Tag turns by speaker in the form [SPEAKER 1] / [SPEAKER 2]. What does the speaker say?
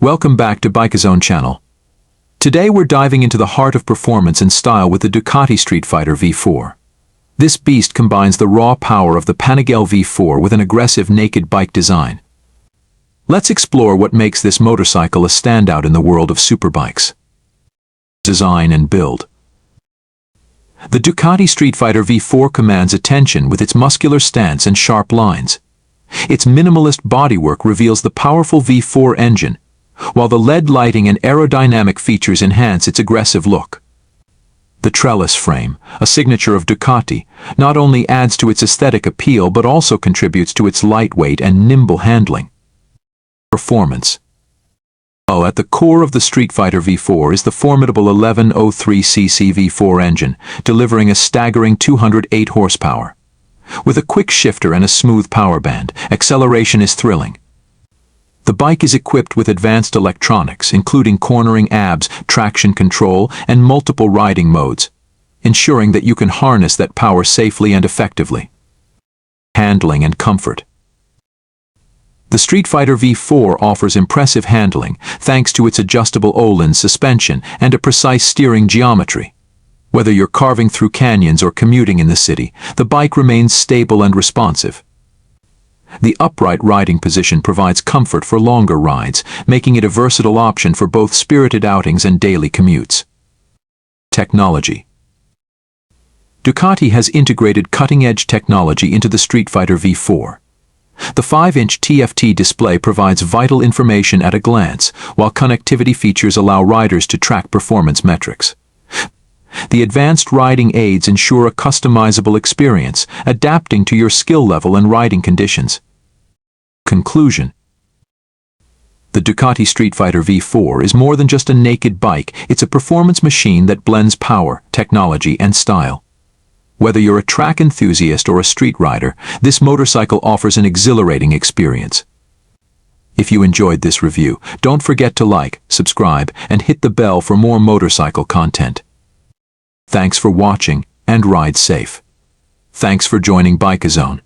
[SPEAKER 1] Welcome back to BikeZone channel. Today we're diving into the heart of performance and style with the Ducati Streetfighter V4. This beast combines the raw power of the Panigale V4 with an aggressive naked bike design. Let's explore what makes this motorcycle a standout in the world of superbikes. Design and build. The Ducati Streetfighter V4 commands attention with its muscular stance and sharp lines. Its minimalist bodywork reveals the powerful V4 engine, while the LED lighting and aerodynamic features enhance its aggressive look. The trellis frame, a signature of Ducati, not only adds to its aesthetic appeal but also contributes to its lightweight and nimble handling. Performance. At the core of the Streetfighter V4 is the formidable 1103cc V4 engine, delivering a staggering 208 horsepower. With a quick shifter and a smooth power band, acceleration is thrilling. The bike is equipped with advanced electronics, including cornering ABS, traction control, and multiple riding modes, ensuring that you can harness that power safely and effectively. Handling and comfort. The Streetfighter V4 offers impressive handling thanks to its adjustable Öhlins suspension and a precise steering geometry. Whether you're carving through canyons or commuting in the city, the bike remains stable and responsive. The upright riding position provides comfort for longer rides, making it a versatile option for both spirited outings and daily commutes. Technology. Ducati has integrated cutting-edge technology into the Streetfighter V4. The 5-inch TFT display provides vital information at a glance, while connectivity features allow riders to track performance metrics. The advanced riding aids ensure a customizable experience, adapting to your skill level and riding conditions. Conclusion. The Ducati Streetfighter V4 is more than just a naked bike, it's a performance machine that blends power, technology, and style. Whether you're a track enthusiast or a street rider, this motorcycle offers an exhilarating experience. If you enjoyed this review, don't forget to like, subscribe, and hit the bell for more motorcycle content. Thanks for watching, and ride safe. Thanks for joining BikeZone.